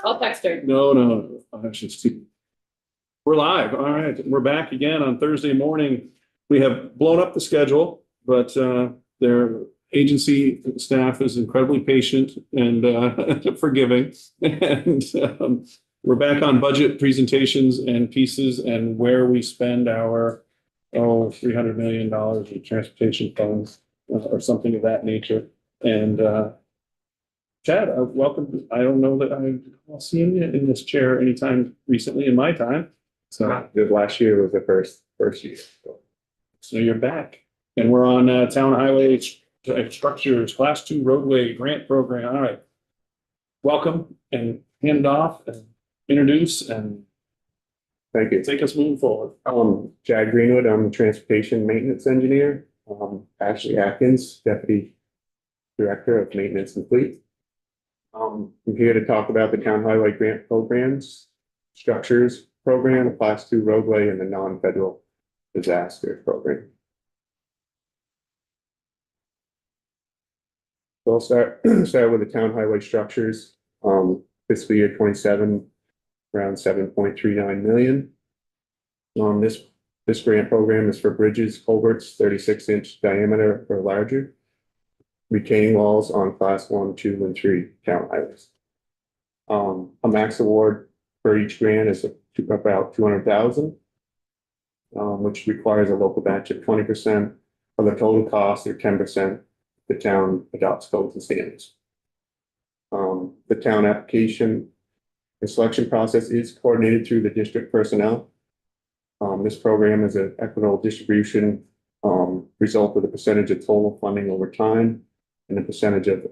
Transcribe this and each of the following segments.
I'll text her. No. I should see. We're live. All right. We're back again on Thursday morning. We have blown up the schedule, but their agency staff is incredibly patient and forgiving. And we're back on budget presentations and pieces and where we spend our $300 million in transportation funds or something of that nature. And Chad, welcome. I don't know that I've seen you in this chair anytime recently in my time. So Last year was the first year. So you're back. And we're on Town Highway Structures Class 2 Roadway Grant Program. All right. Welcome and hand it off and introduce and Thank you. take us moving forward. Chad Greenwood, I'm a transportation maintenance engineer. Ashley Atkins, Deputy Director of Maintenance and Fleet. I'm here to talk about the Town Highway Grant Programs, Structures Program, Class 2 Roadway, and the Non-Federal Disaster Program. So I'll start with the Town Highway Structures. Fiscal year 27, around 7.39 million. This grant program is for bridges, culverts, 36-inch diameter or larger, retaining walls on class 1, 2, and 3 town highways. A max award for each grant is about 200,000, which requires a local match of 20% of the total cost or 10% the town adopts codes and standards. The town application and selection process is coordinated through the district personnel. This program is an equitable distribution result of the percentage of total funding over time and the percentage of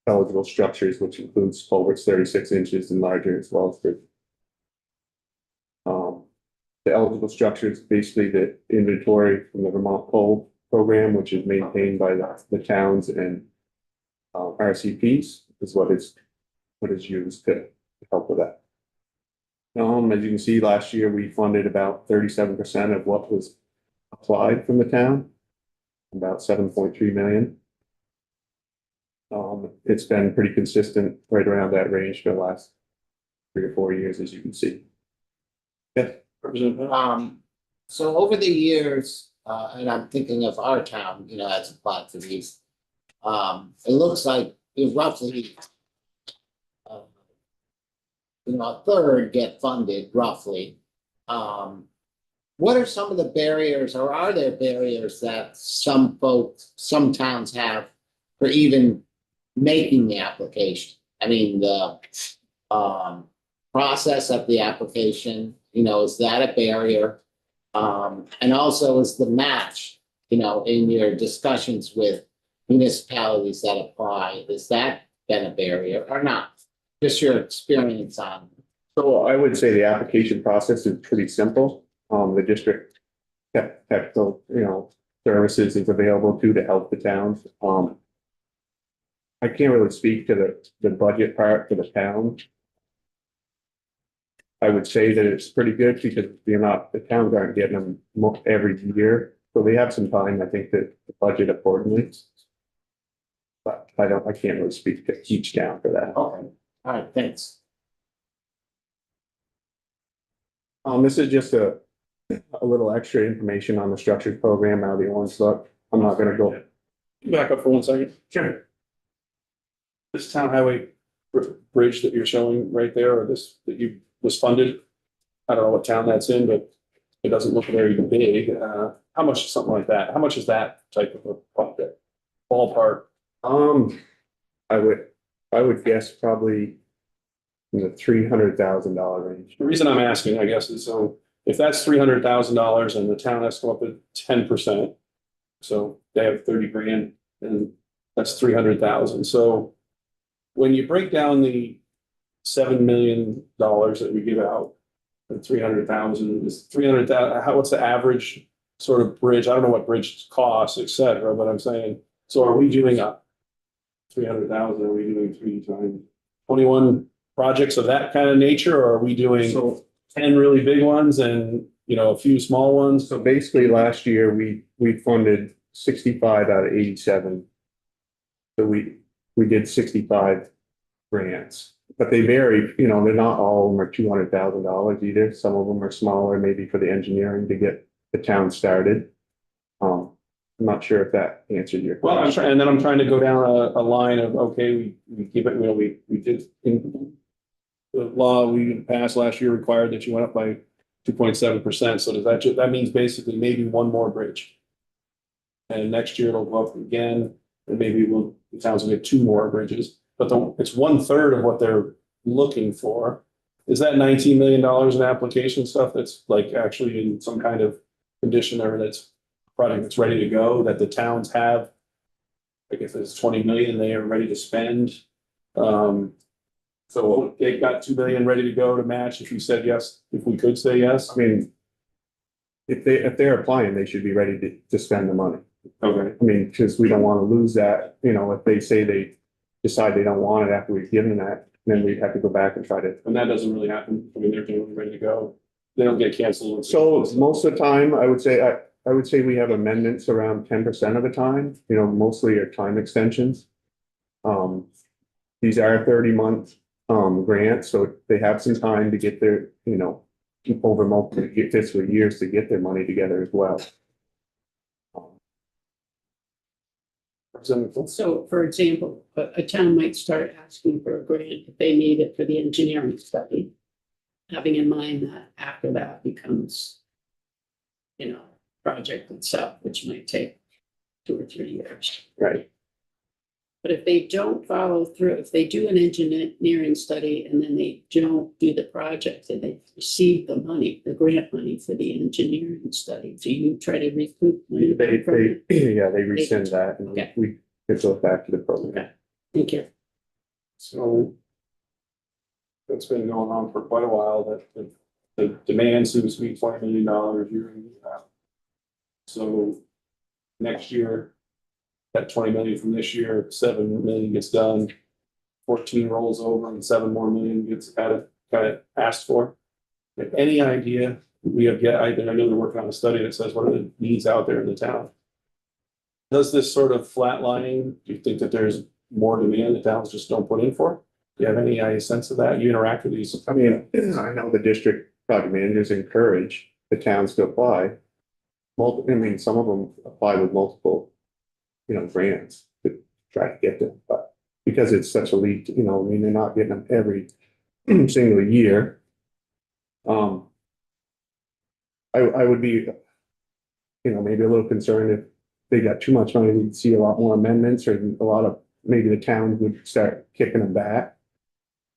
eligible structures, which includes culverts 36 inches and larger, as well as the eligible structures, basically the inventory from the Vermont Coal Program, which is maintained by the towns and RCPs, is what is used to help with that. As you can see, last year we funded about 37% of what was applied from the town, about 7.3 million. It's been pretty consistent right around that range for the last 3 or 4 years, as you can see. Yes. So over the years, and I'm thinking of our town, as applied to these, it looks like roughly, a third get funded roughly. What are some of the barriers, or are there barriers that some towns have for even making the application? I mean, the process of the application, is that a barrier? And also is the match, in your discussions with municipalities that apply, has that been a barrier or not? Just your experience on. So I would say the application process is pretty simple. The district technical, services is available to help the towns. I can't really speak to the budget part for the town. I would say that it's pretty good because the towns aren't getting them every year, so they have some time, I think, to budget accordingly. But I can't really speak to each town for that. Okay, all right, thanks. This is just a little extra information on the structured program, how the ones look. I'm not going to go Back up for 1 second. Sure. This town highway bridge that you're showing right there, or this that was funded, I don't know what town that's in, but it doesn't look very big. How much is something like that? How much is that type of a project? Ballpark. I would guess probably in the $300,000 range. The reason I'm asking, I guess, is so if that's $300,000 and the town has to come up with 10%, so they have 30 grand and that's 300,000. So when you break down the $7 million that we give out, and 300,000 is 300,000. What's the average sort of bridge? I don't know what bridge costs, et cetera, but I'm saying, so are we doing a 300,000? Are we doing 3 times 21 projects of that kind of nature, or are we doing 10 really big ones and a few small ones? So basically last year we funded 65 out of 87. So we did 65 grants. but they vary, you know, they're not all of them are $200,000 either. Some of them are smaller, maybe for the engineering to get the town started. I'm not sure if that answered your Well, question. and then I'm trying to go down a line of, okay, we keep it, you know, we did in the law we passed last year required that you went up by 2.7%. So does that means basically maybe one more bridge. And next year it'll go up again, and maybe the towns will get two more bridges, but it's 1/3 of what they're looking for. Is that $19 million in application stuff that's like actually in some kind of condition or that's project that's ready to go, that the towns have? Like if it's 20 million, they are ready to spend. So they've got 2 million ready to go to match if you said yes, if we could say yes. I mean, if they're applying, they should be ready to spend the money. Okay. I mean, because we don't want to lose that, you know, if they say they decide they don't want it after we've given that, then we'd have to go back and try to. And that doesn't really happen. I mean, they're generally ready to go. They don't get canceled. So most of the time, I would say we have amendments around 10% of the time, you know, mostly are time extensions. These are 30-month grants, so they have some time to get their, you know, over multiple fiscal years to get their money together as well. So, for example, a town might start asking for a grant if they need it for the engineering study. Having in mind that after that becomes, you know, project itself, which might take 2 or 3 years. Right. But if they don't follow through, if they do an engineering study and then they don't do the project and they receive the money, the grant money for the engineering study, do you try to recoup money back from it? Yeah, they rescind that and Okay. we it goes back to the program. Okay, thank you. So that's been going on for quite a while, that the demand seems to be $20 million year in, year out. So next year, that 20 million from this year, 7 million gets done, 14 rolls over and 7 more million gets kind of asked for. Like, any idea we have yet? I know they're working on a study that says what are the needs out there in the town. Does this sort of flatlining, do you think that there's more demand the towns just don't put in for? Do you have any sense of that? You interact with these? I mean, I know the district project managers encourage the towns to apply. I mean, some of them apply with multiple, you know, grants to try to get them, but because it's such a leak, you know, I mean, they're not getting them every single year. I would be, you know, maybe a little concerned if they got too much money, we'd see a lot more amendments or a lot of, maybe the town would start kicking them back,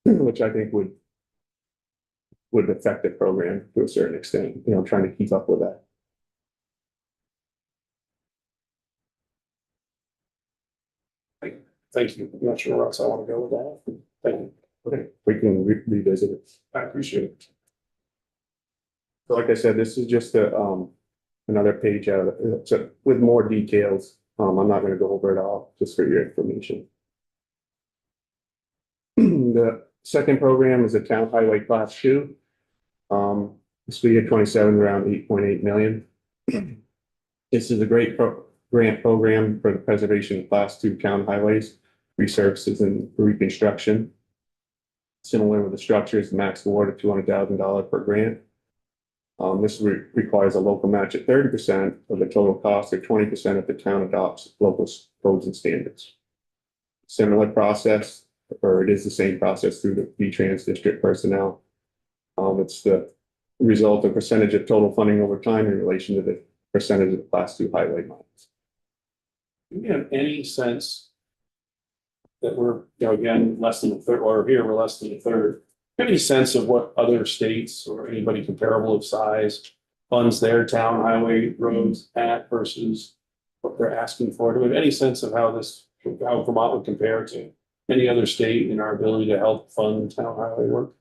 which I think would affect the program to a certain extent, you know, trying to keep up with that. Thank you. I'm not sure where else I want to go with that. Thank you. Okay, we can revisit it. I appreciate it. So like I said, this is just another page out of it, so with more details. I'm not gonna go over it all, just for your information. The second program is a town highway class 2. Fiscal year 27 around 8.8 million. This is a great grant program for the preservation of class 2 town highways, resurfaces and reconstruction. Similar with the structures, max award of $200,000 per grant. This requires a local match at 30% of the total cost or 20% if the town adopts local codes and standards. Similar process, or it is the same process through the V-Trans district personnel. It's the result of percentage of total funding over time in relation to the percentage of class 2 highway miles. Do you have any sense that we're, you know, again, less than a third, or here we're less than a third? Do you have any sense of what other states or anybody comparable of size funds their town highway roads at versus what they're asking for? Do we have any sense of how Vermont would compare to any other state in our ability to help fund town highway work?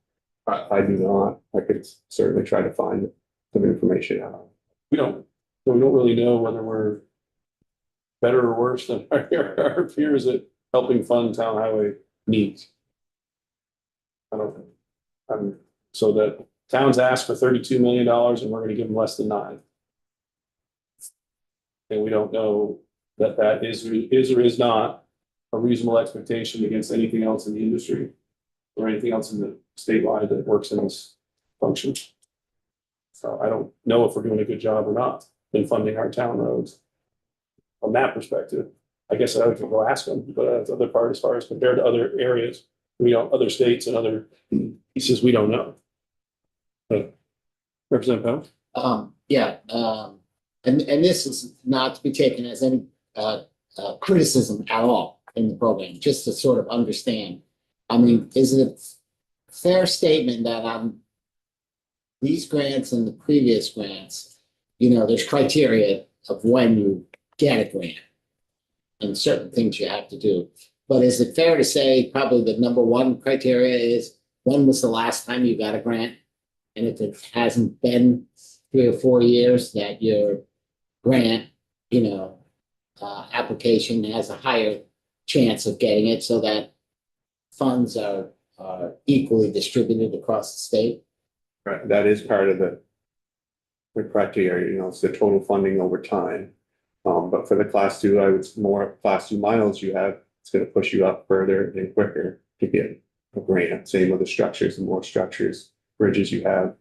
I do not. I could certainly try to find some information out. We don't really know whether we're better or worse than our peers at helping fund town highway needs. I don't think. So that towns ask for $32 million and we're gonna give them less than 9. And we don't know that that is or is not a reasonable expectation against anything else in the industry. or anything else in the statewide that works in this function. So I don't know if we're doing a good job or not in funding our town roads. From that perspective, I guess I would go ask them, but that's the other part, as far as compared to other areas, other states and other pieces, we don't know. But Representative Pound? And this is not to be taken as any, criticism at all in the program, just to sort of understand. I mean, is it a fair statement that on these grants and the previous grants, there's criteria of when you get a grant and certain things you have to do. But is it fair to say probably the number one criteria is when was the last time you got a grant? And if it hasn't been 3 or 4 years, that your grant, application has a higher chance of getting it, so that funds are equally distributed across the state. Right, that is part of the criteria, it's the total funding over time. But for the class two, more class two miles you have, it's gonna push you up further and quicker to get a grant. Same with the structures, the more structures, bridges you have.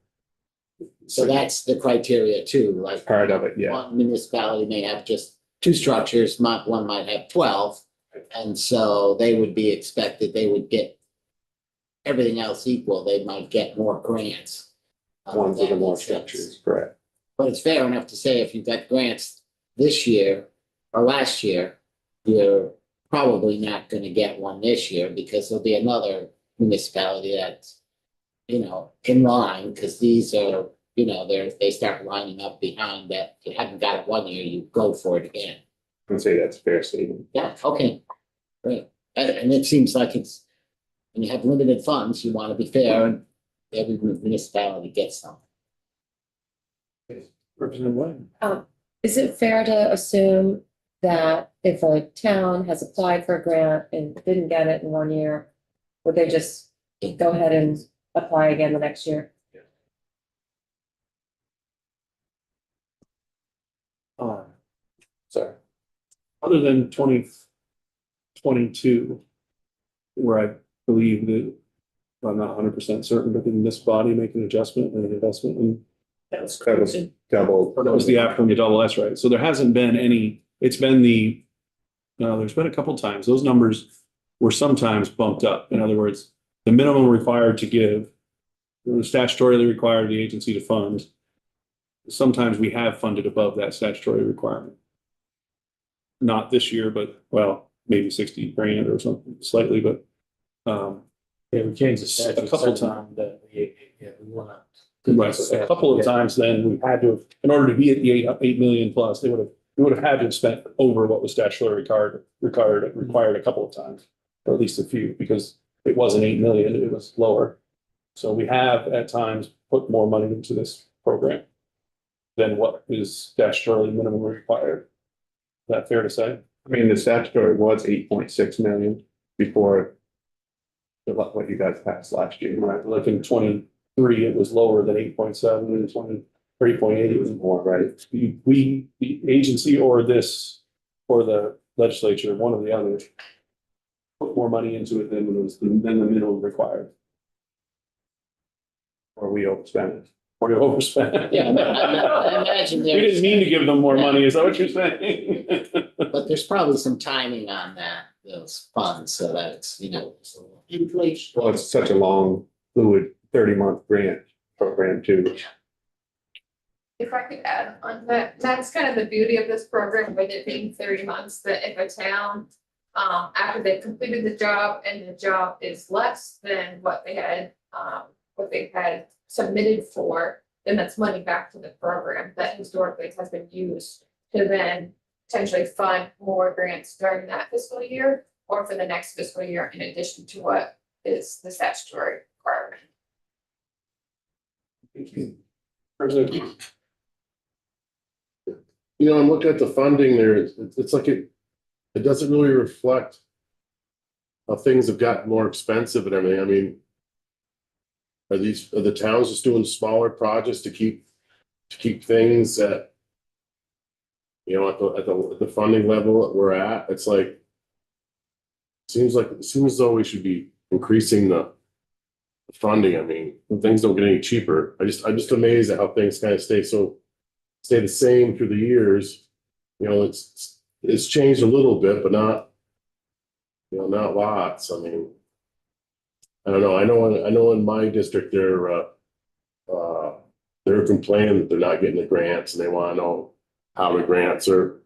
So that's the criteria too, like. Part of it, yeah. One municipality may have just 2 structures, one might have 12. And so they would be expected, they would get everything else equal, they might get more grants. Ones with the That more makes sense. structures, correct. But it's fair enough to say if you got grants this year or last year, you're probably not gonna get one this year because there'll be another municipality that's, in line, because these are, they start lining up behind that. If you haven't got it one year, you go for it again. I'd say that's a fair statement. Yeah, okay, great. And it seems like it's, when you have limited funds, you want to be fair and every municipality gets some. Representative Wang? Is it fair to assume that if a town has applied for a grant and didn't get it in 1 year, would they just go ahead and apply again the next year? Sorry. Other than 2022, where I believe that, I'm not 100% certain, but didn't this body make an adjustment and an investment in? That was That was crazy. double. That was the after the double S, right? So there hasn't been any, it's been there's been a couple times, those numbers were sometimes bumped up. In other words, the minimum required to give, the statutorily required the agency to fund. Sometimes we have funded above that statutory requirement. Not this year, but maybe 60 grand or something slightly, but Yeah, we changed the A statute. couple times. We wanna. right, so a couple of times then we had to have, in order to be at the 8 million plus, we would have had to have spent over what was statutorily required a couple of times, or at least a few, because it wasn't 8 million, it was lower. So we have at times put more money into this program than what is statutorily minimum required. Is that fair to say? I mean, the statutory was 8.6 million before what you guys passed last year. Right, like in 23, it was lower than 8.7, and 8.8, it was more, right? The agency or the legislature, one or the other, put more money into it than the minimum required. Or we overspent it. Or you overspent. Yeah, I imagine We didn't mean to give them more money, is that what you're saying? But there's probably some timing on those funds, so that it's, Inflation. Well, it's such a long, fluid 30-month grant program too. If I could add on that, that's kind of the beauty of this program, with it being 30 months, that if a town, after they've completed the job and the job is less than what they had submitted for, then that's money back to the program that historically has been used to then potentially fund more grants during that fiscal year or for the next fiscal year, in addition to what is the statutory requirement. I'm looking at the funding there, it's like it doesn't really reflect how things have gotten more expensive and everything. I mean, are the towns just doing smaller projects to keep things at, at the funding level that we're at? It's like, seems as though we should be increasing the funding, I mean, things don't get any cheaper. I'm just amazed at how things kind of stay the same through the years. You know, it's changed a little bit, but not, you know, not lots. I mean, I don't know. I know in my district, they're complaining that they're not getting the grants and they want to know how the grants are,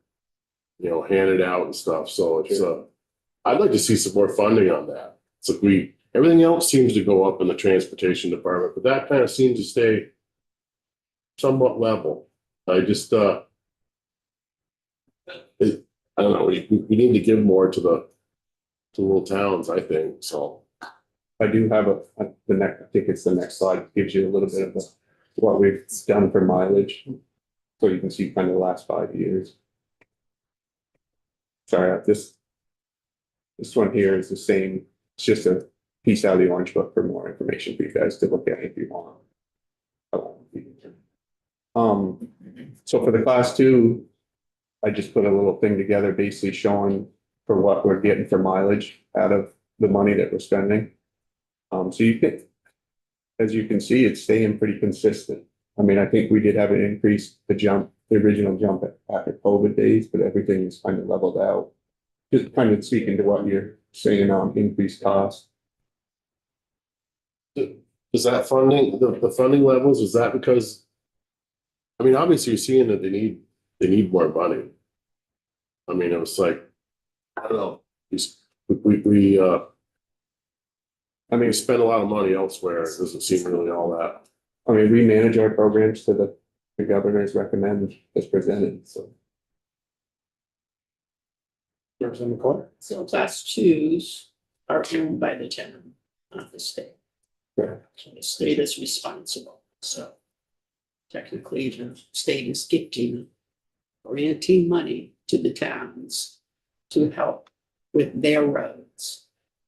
you know, handed out and stuff. So it's, I'd like to see some more funding on that. So everything else seems to go up in the transportation department, but that kind of seems to stay somewhat level. I just, I don't know, we need to give more to the little towns, I think, so. I do have I think it's the next slide, gives you a little bit of what we've done for mileage. So you can see kind of the last 5 years. Sorry, this one here is the same, it's just a piece out of the orange book for more information for you guys to look at if you want. So for the class 2, I just put a little thing together basically showing for what we're getting for mileage out of the money that we're spending. So you can, as you can see, it's staying pretty consistent. I mean, I think we did have an increase, the original jump after COVID days, but everything is kind of leveled out. Just kind of speaking to what you're saying on increased costs. Is that funding, the funding levels, is that because, I mean, obviously you're seeing that they need more money. I mean, it was like, I don't know, we spend a lot of money elsewhere. It doesn't seem really all that. I mean, we manage our programs to the governor's recommend as presented, so. Representative McCoy? So class 2s are owned by the town, not the state. Right. So the state is responsible, so technically the state is gifting, granting money to the towns to help with their roads.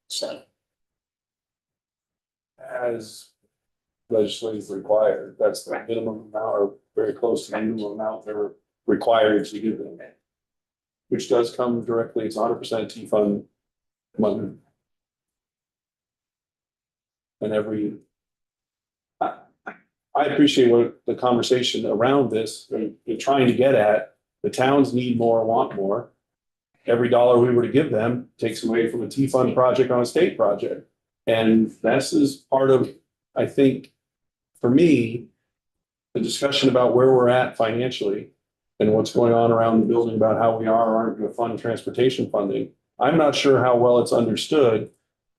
So As legislatively required, that's the minimum amount or very close to the minimum amount they're required to give them. Which does come directly, it's 100% T-fund money. And I appreciate what the conversation around this, you're trying to get at, the towns need more, want more. Every dollar we were to give them takes away from a T-fund project on a state project. And this is part of, I think, for me, the discussion about where we're at financially and what's going on around the building about how we are or aren't going to fund transportation funding. I'm not sure how well it's understood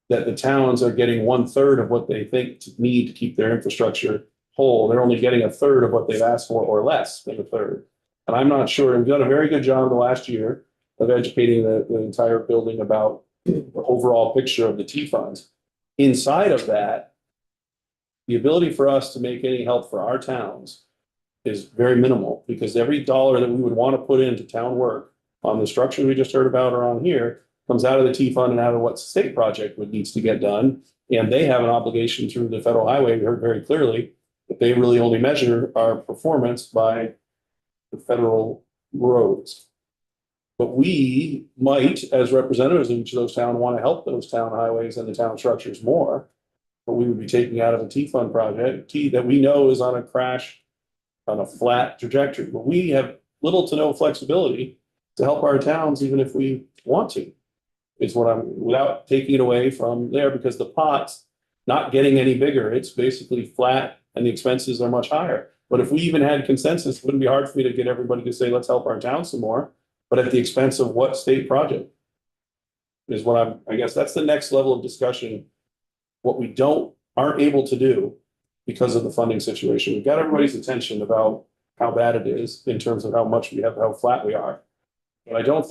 that the towns are getting 1/3 of what they think to need to keep their infrastructure whole. They're only getting 1/3 of what they've asked for or less than 1/3. And I'm not sure, we've done a very good job the last year of educating the entire building about the overall picture of the T funds. Inside of that, the ability for us to make any help for our towns is very minimal, because every dollar that we would want to put into town work on the structure we just heard about or on here comes out of the T fund and out of what state project would needs to get done. And they have an obligation through the federal highway, we heard very clearly, that they really only measure our performance by the federal roads. But we might, as representatives of each of those towns, want to help those town highways and the town structures more. But we would be taking out of a T fund project, that we know is on a crash, on a flat trajectory. But we have little to no flexibility to help our towns, even if we want to. Is what without taking it away from there, because the pot's not getting any bigger. It's basically flat and the expenses are much higher. But if we even had consensus, it wouldn't be hard for me to get everybody to say, let's help our town some more, but at the expense of what state project? Is what I guess that's the next level of discussion. What we aren't able to do because of the funding situation. We've got everybody's attention about how bad it is in terms of how much we have, how flat we are. But I don't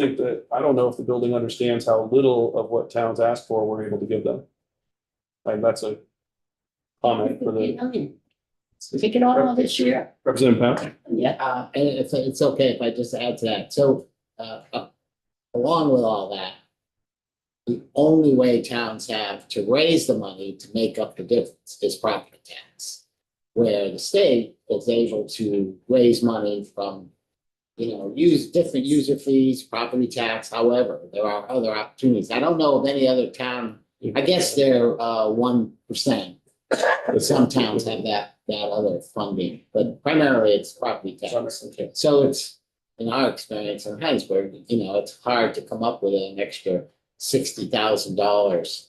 know if the building understands how little of what towns ask for, we're able to give them. And that's a comment for the take it all this year. Representative Powell. Yeah. And if it's okay if I just add to that, so, along with all that, the only way towns have to raise the money to make up the difference is property tax. Where the state is able to raise money from, use different user fees, property tax, however, there are other opportunities. I don't know of any other town, I guess they're 1%. Some towns have that other funding, but primarily it's property tax. So it's, in our experience in Heinsberg, it's hard to come up with an extra $60,000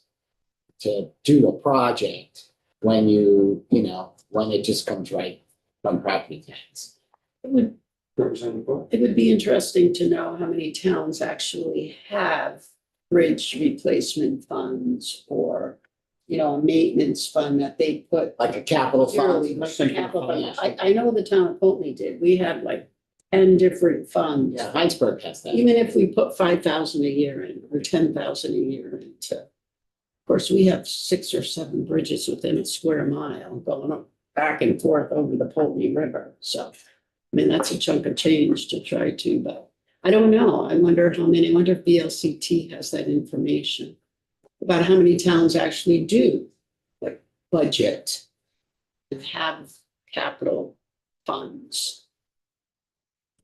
to do a project when when it just comes right from property tax. It would, Representative Coyle? it would be interesting to know how many towns actually have bridge replacement funds or, a maintenance fund that they put Like a capital yearly, fund. like a capital fund. Yeah. I know the town of Pulteney did. We had like 10 different funds. Yeah, Heinsberg has that. Even if we put 5,000 a year in or 10,000 a year into. Of course, we have 6 or 7 bridges within a square mile going up back and forth over the Pulteney River. So, that's a chunk of change to try to, but I don't know. I wonder if VLCT has that information about how many towns actually do like budget and have capital funds.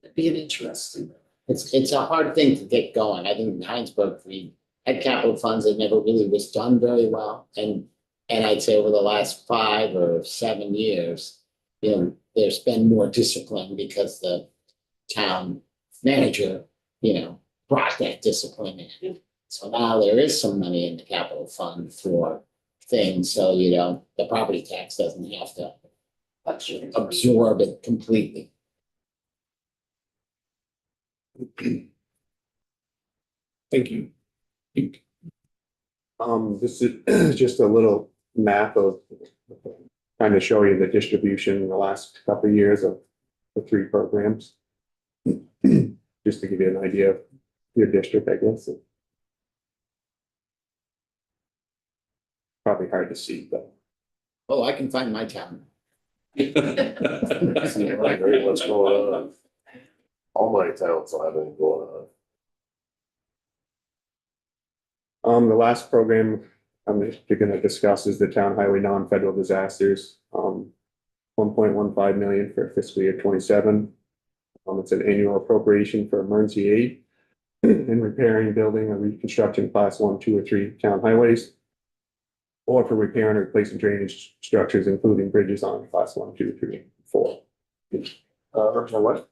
It'd be an interesting. It's a hard thing to get going. I think in Heinsberg, we had capital funds that never really was done very well. And I'd say over the last 5 or 7 years, there's been more discipline because the town manager, brought that discipline in. So now there is some money in the capital fund for things, so the property tax doesn't have to absorb it completely. Thank you. This is just a little map of trying to show you the distribution in the last couple of years of the 3 programs. Just to give you an idea of your district, I guess. Probably hard to see, but Oh, I can find my town. Right, what's going on? All my towns will have anything going on. the last program I'm gonna discuss is the town highway non-federal disasters. 1.15 million for fiscal year 27. It's an annual appropriation for emergency aid in repairing, building, or reconstructing class 1, 2, or 3 town highways. Or for repairing or replacing drainage structures, including bridges on class 1, 2, 3, 4. Representative what?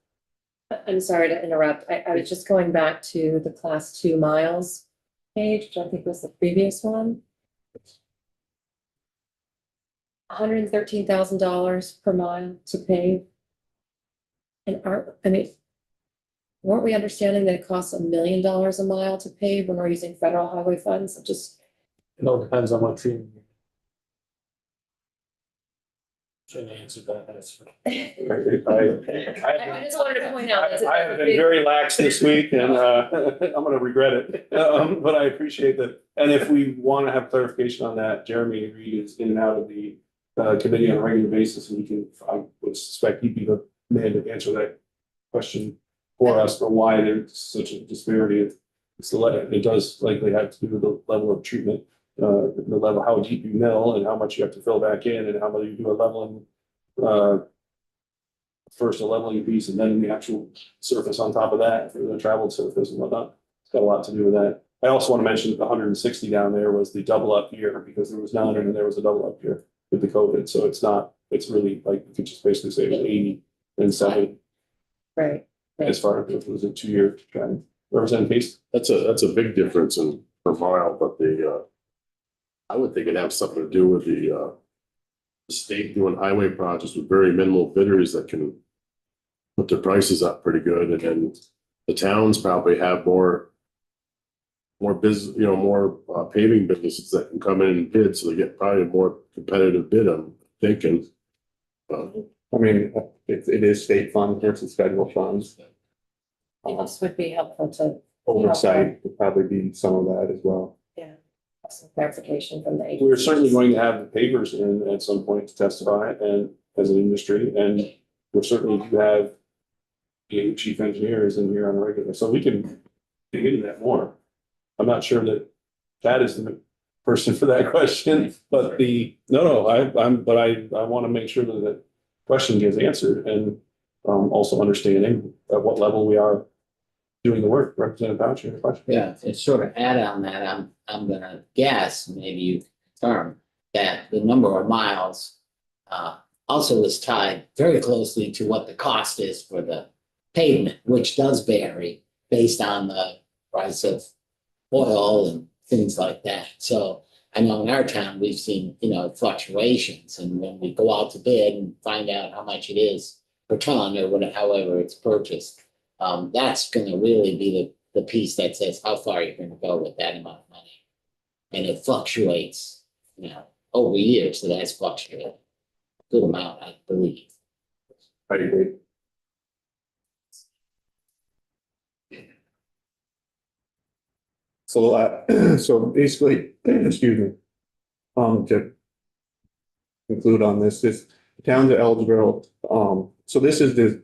I'm sorry to interrupt. I was just going back to the class 2 miles page, which I think was the previous one. $113,000 per mile to pave. And weren't we understanding that it costs $1 million a mile to pave when we're using federal highway funds? It all depends on what treatment. Shouldn't answer that, that's. I just wanted to point out. that's a- I have been very lax this week and I'm gonna regret it. But I appreciate that. And if we want to have clarification on that, Jeremy Reed is in and out of the committee on a regular basis, and I would suspect he'd be the man to answer that question for us for why there's such a disparity. It does likely have to do with the level of treatment, the level, how deep you mill and how much you have to fill back in and how much you do a leveling. First a leveling piece and then the actual surface on top of that for the traveled surface and whatnot. It's got a lot to do with that. I also want to mention that the 160 down there was the double up year because there was none and then there was a double up year with the COVID. So it's really like, you could just basically say it was 80 and 70 Right. as far as it was a 2-year trend. Representative Pace? That's a big difference in per mile, but I would think it'd have something to do with the state doing highway projects with very minimal bidders that can put their prices up pretty good, and then the towns probably have more business, more paving businesses that can come in and bid, so they get probably a more competitive bid, I'm thinking. I mean, it is state funds versus federal funds. This would be helpful to, Oversight would probably be some of that as well. have some clarification from the agency. We're certainly going to have the pavers in at some point to testify and as an industry, and we're certainly do have the chief engineers in here on a regular, so we can dig into that more. I'm not sure that is the person for that question, but I want to make sure that the question gets answered and also understanding at what level we are doing the work. Representative Boucher, your question? Yeah, it's sort of add on that, I'm gonna guess, maybe you confirm, that the number of miles also is tied very closely to what the cost is for the pavement, which does vary based on the price of oil and things like that. So I know in our town, we've seen, fluctuations, and when we go out to bid and find out how much it is per ton or whatever, however it's purchased, that's gonna really be the piece that says how far you're gonna go with that amount of money. And it fluctuates, over years, it has fluctuated a good amount, I believe. I agree. So, so basically, excuse me, to conclude on this, the towns are eligible, so this is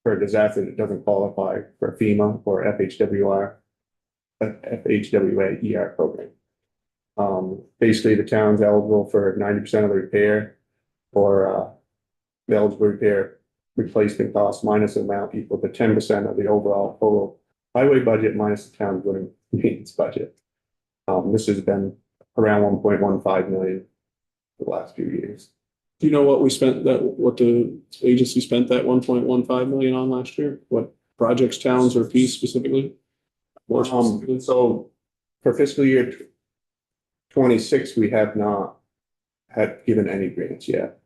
for a disaster that doesn't qualify for FEMA or FHWR, FHWA program. Basically, the town's eligible for 90% of the repair, or the eligible repair replacement cost minus amount equal to 10% of the overall total highway budget minus the town's living maintenance budget. This has been around 1.15 million for the last few years. Do you know what what the agency spent that 1.15 million on last year? What projects, towns, or fees specifically? More specifically? So for fiscal year 26, we have not had given any grants yet.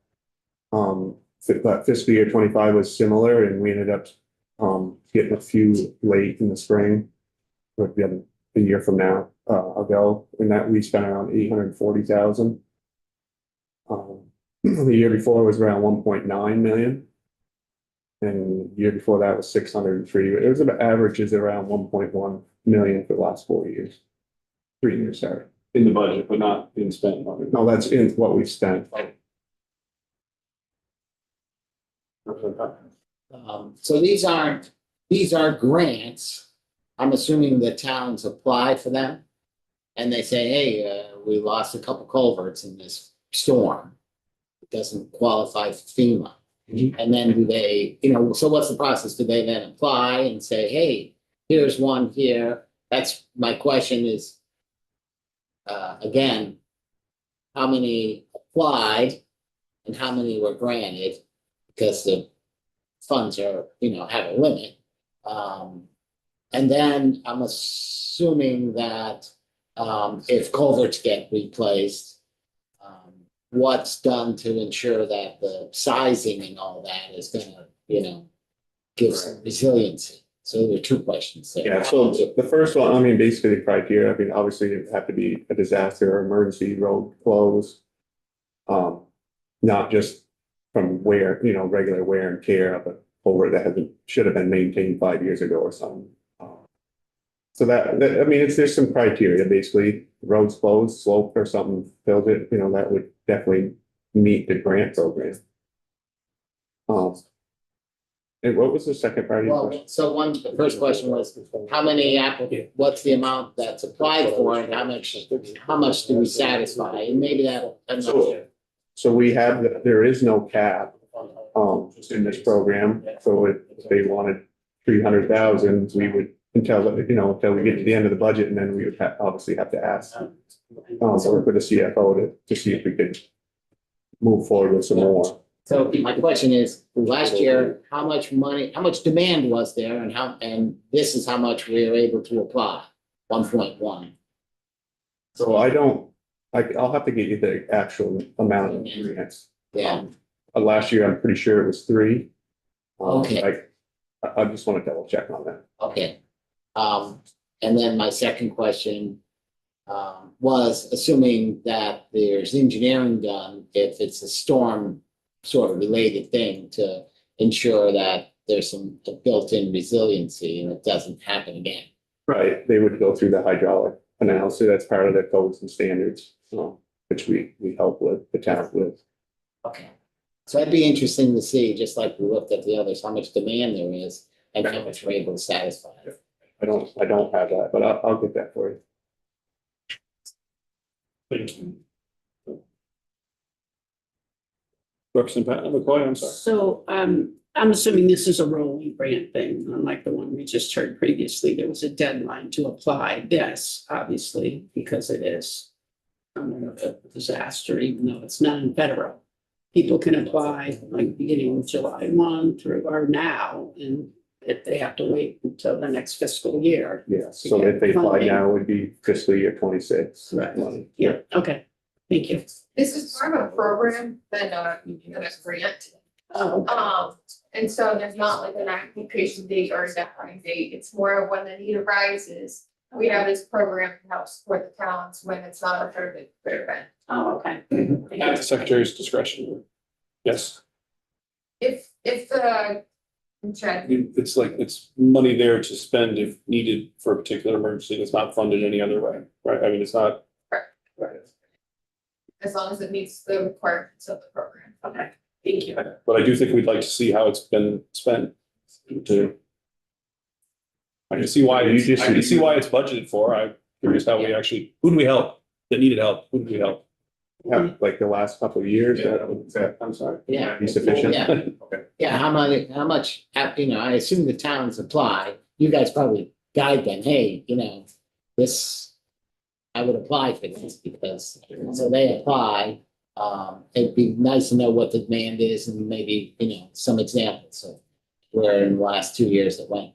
But fiscal year 25 was similar, and we ended up getting a few late in the spring. But we had a year from now ago, and that we spent around 840,000. The year before was around 1.9 million. And the year before that was 603. It was about averages around 1.1 million for the last 4 years. 3 years, sorry. In the budget, but not being spent on it. No, that's in what we've spent. So these are grants. I'm assuming the towns apply for them. And they say, hey, we lost a couple culverts in this storm. It doesn't qualify for FEMA. And then do they, so what's the process? Do they then apply and say, hey, here's one here? That's my question is, again, how many applied and how many were granted? Because the funds are, have a limit. And then I'm assuming that if culverts get replaced, what's done to ensure that the sizing and all that is gonna, give some resiliency. So there are 2 questions there. Yeah, so the first one, I mean, basically the criteria, obviously it have to be a disaster or emergency road close. Not just from regular wear and tear of a culvert that should have been maintained 5 years ago or something. So there's some criteria, basically, roads closed, slope or something fills it, that would definitely meet the grant program. And what was the second part of your question? Well, so the first question was, how many what's the amount that's applied for and how much do we satisfy? And maybe So we have, there is no cap, in this program, so if they wanted 300,000, we would, until we get to the end of the budget, and then we would obviously have to ask, work with the CFO to see if we could move forward with some more. So my question is, last year, how much demand was there and this is how much we were able to apply, 1.1. So I'll have to get you the actual amount of grants. Yeah. Last year, I'm pretty sure it was 3. Okay. I just want to double check on that. Okay. And then my second question was assuming that there's engineering done if it's a storm sort of related thing to ensure that there's some built-in resiliency and it doesn't happen again. Right, they would go through the hydraulic analysis, that's part of the codes and standards, which we help with, the town with. Okay. So that'd be interesting to see, just like we looked at the others, how much demand there is and how much we're able to satisfy. I don't have that, but I'll get that for you. Thank you. Representative McCoy, I'm sorry. So I'm assuming this is a rolling grant thing, unlike the one we just heard previously. There was a deadline to apply this, obviously, because it is a disaster, even though it's non-federal. People can apply like beginning of July 1 through or now, and if they have to wait until the next fiscal year. Yeah, so if they apply now, it would be fiscal year 26. Right. money. Yeah, okay, thank you. This is more of a program than a grant. And so there's not like an application date or a deadline date. It's more of when the need arises. We have this program to help support the towns when it's not a fair event. Oh, okay. At the secretary's discretion. Yes, If the, I'm I trying, mean, it's like, it's money there to spend if needed for a particular emergency that's not funded any other way, right? I mean, it's not. Right. as long as it meets the requirements of the program. Okay, thank you. But I do think we'd like to see how it's been spent. I can see why, You just- I can see why it's budgeted for. I'm curious how we actually, who do we help that needed help? Who do we help? Yeah, like the last couple of years, I'm sorry. Yeah. be sufficient. Yeah. Yeah, how much, you know, I assume the towns apply, you guys probably guide them, hey, you know, this. I would apply for this because, so they apply, it'd be nice to know what the demand is and maybe, you know, some examples of where in the last 2 years it went.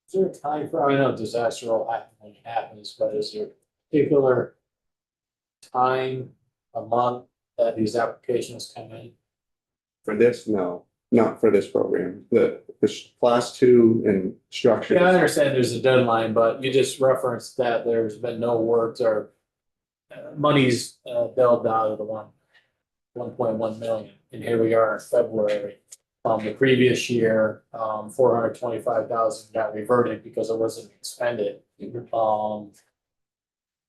Is there a time for, I know disaster will happen when it happens, but is there a particular time, a month that these applications come in? For this, no, not for this program. The class 2 and structure. Yeah, I understand there's a deadline, but you just referenced that there's been no words or money's billed out of the 1.1 million, and here we are in February. The previous year, 425,000 got reverted because it wasn't expended.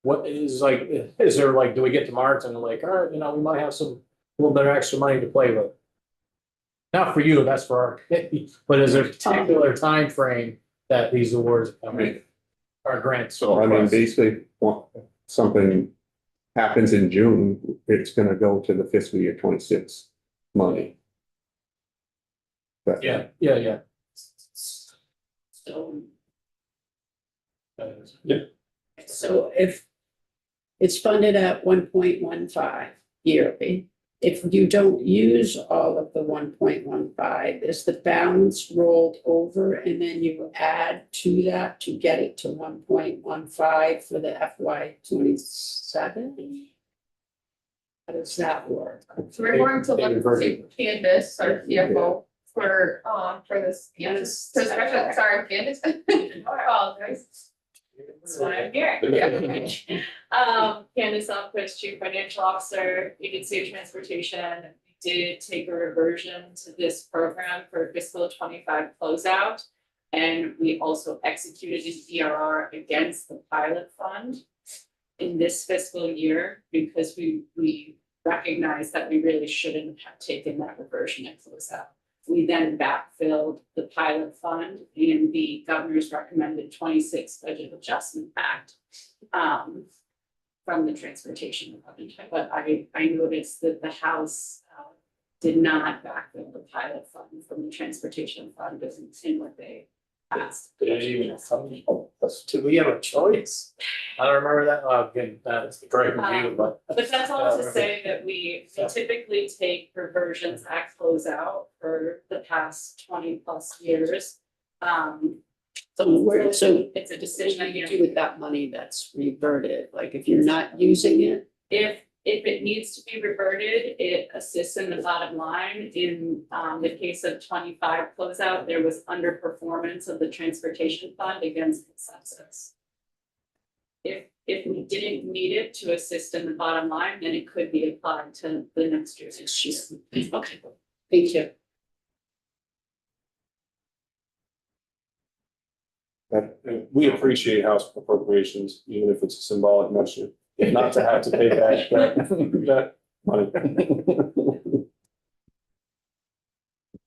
What is like, is there like, do we get to March and like, all right, you know, we might have some, a little bit of extra money to play with? Not for you, that's for our committee, but is there a particular time frame that these awards come in? Or grants? So I mean, basically, something happens in June, it's gonna go to the fiscal year 26 money. But Yeah. So, Yeah. so if it's funded at 1.15 yearly, if you don't use all of the 1.15, is the balance rolled over and then you add to that to get it to 1.15 for the FY 27? How does that work? So we're going to They look reverted. to Candace, our CFO, for this, Yes. so especially, sorry, Candace. I apologize. That's why I'm here. Candace Alquist, Chief Financial Officer, Agency of Transportation. We did take a reversion to this program for fiscal 25 closeout. And we also executed an ERR against the pilot fund in this fiscal year because we recognized that we really shouldn't have taken that reversion at closeout. We then backfilled the pilot fund in the governor's recommended 26 budget adjustment act from the transportation department. But I noticed that the House did not backfill the pilot fund from the transportation fund in what they passed. Did it even come? Do we have a choice? I don't remember that, again, that's the great review, but. But that's all to say that we typically take reversions at closeout for the past 20+ years. So It's a decision what that do you you do with that money that's reverted? Like if you're not using it? If it needs to be reverted, it assists in the bottom line. In the case of 25 closeout, there was underperformance of the transportation fund against consensus. If we didn't need it to assist in the bottom line, then it could be applied to the next year's issue. Okay, thank you. We appreciate House appropriations, even if it's a symbolic measure, not to have to pay back that money.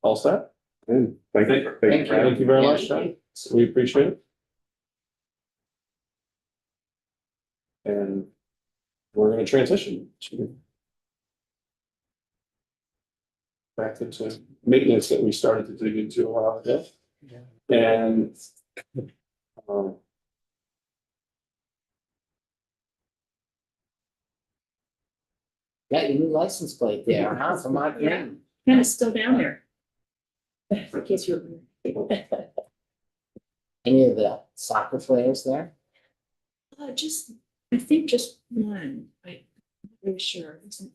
All set? and thank you. Thank you very much, John. We appreciate it. And we're gonna transition to back into maintenance that we started to dig into a while ago. And Got your new license plate there, huh, Vermont Green? And it's still down there. In case you were. Any of the soccer players there? Just, I think just one, I'm not really sure. Yeah.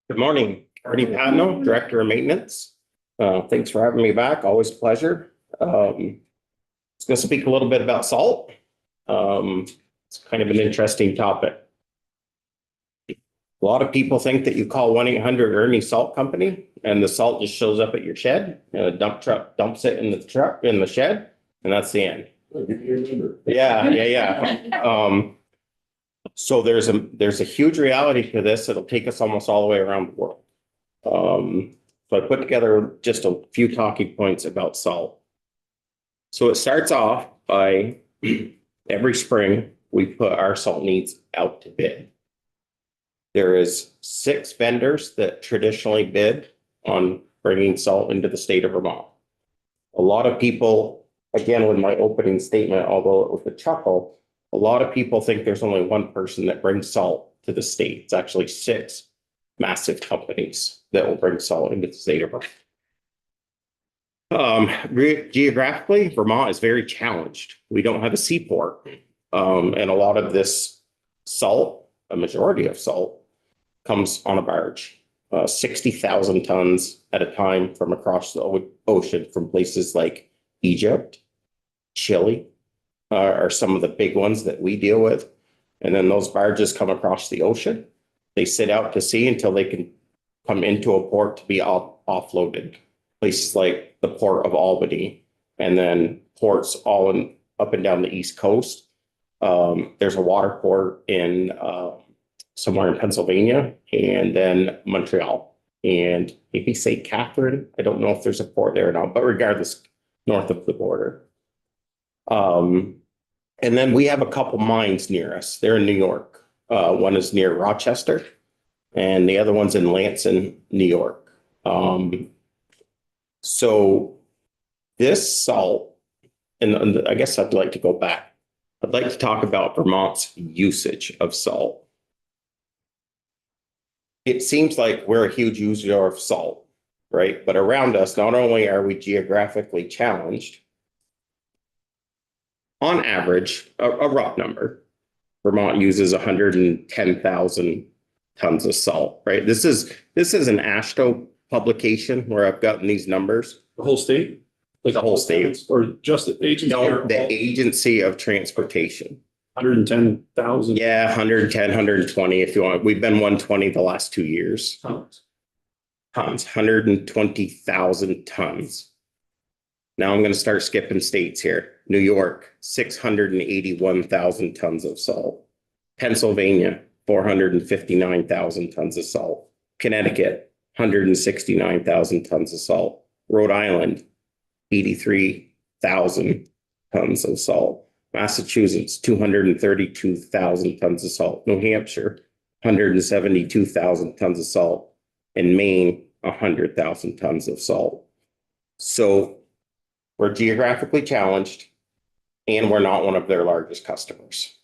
Good morning, Ernie Patno, Director of Maintenance. Thanks for having me back. Always a pleasure. It's going to speak a little bit about salt. It's kind of an interesting topic. A lot of people think that you call 1-800-ERNIE Salt Company and the salt just shows up at your shed. And a dump truck dumps it in the shed, and that's the end. Yeah. So there's a huge reality to this. It'll take us almost all the way around the world. So I put together just a few talking points about salt. So it starts off by every spring, we put our salt needs out to bid. There is 6 vendors that traditionally bid on bringing salt into the state of Vermont. A lot of people, again, with my opening statement, although it was a chuckle, a lot of people think there's only one person that brings salt to the state. It's actually 6 massive companies that will bring salt into the state of Vermont. Geographically, Vermont is very challenged. We don't have a seaport. And a lot of this salt, a majority of salt, comes on a barge. 60,000 tons at a time from across the ocean from places like Egypt, Chile, are some of the big ones that we deal with. And then those barges come across the ocean. They sit out to sea until they can come into a port to be offloaded. Places like the Port of Albany, and then ports all up and down the East Coast. There's a water port in somewhere in Pennsylvania, and then Montreal, and maybe St. Catherine. I don't know if there's a port there or not, but regardless, north of the border. And then we have a couple mines near us. They're in New York. One is near Rochester, and the other one's in Lansing, New York. So this salt, and I guess I'd like to go back. I'd like to talk about Vermont's usage of salt. It seems like we're a huge user of salt, right? But around us, not only are we geographically challenged, on average, a rough number, Vermont uses 110,000 tons of salt, right? This is an AASHTO publication where I've gotten these numbers. The whole state? Like The whole state. Or just the agency? No, the Agency of Transportation. 110,000 Yeah, 110, 120 if you want. We've been 120 the last 2 years. tons. Tons, 120,000 tons. Now I'm going to start skipping states here. New York, 681,000 tons of salt. Pennsylvania, 459,000 tons of salt. Connecticut, 169,000 tons of salt. Rhode Island, 83,000 tons of salt. Massachusetts, 232,000 tons of salt. New Hampshire, 172,000 tons of salt. And Maine, 100,000 tons of salt. So we're geographically challenged, and we're not one of their largest customers.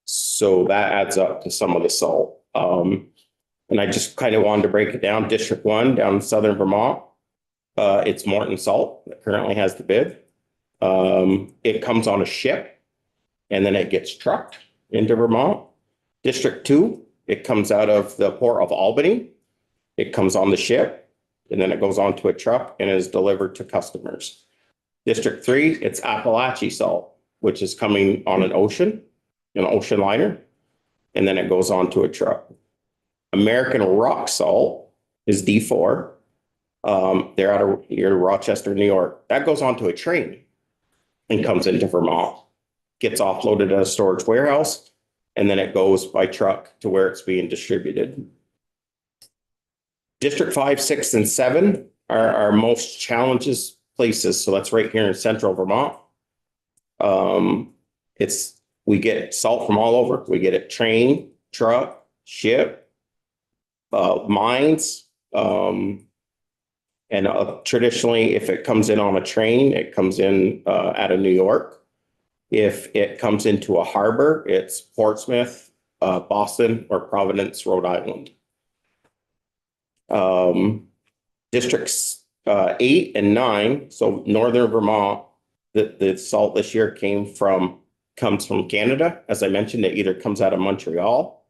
So that adds up to some of the salt. And I just kind of wanted to break it down. District 1 down in southern Vermont, it's Morton Salt that currently has the bid. It comes on a ship, and then it gets trucked into Vermont. District 2, it comes out of the Port of Albany. It comes on the ship, and then it goes onto a truck and is delivered to customers. District 3, it's Appalachia salt, which is coming on an ocean liner, and then it goes onto a truck. American Rock Salt is D4. They're out of Rochester, New York. That goes onto a train and comes into Vermont, gets offloaded at a storage warehouse, and then it goes by truck to where it's being distributed. District 5, 6, and 7, our most challenges places, so that's right here in central Vermont. We get salt from all over. We get it train, truck, ship, mines. And traditionally, if it comes in on a train, it comes in out of New York. If it comes into a harbor, it's Portsmouth, Boston, or Providence, Rhode Island. Districts 8 and 9, so northern Vermont, the salt this year comes from Canada. As I mentioned, it either comes out of Montreal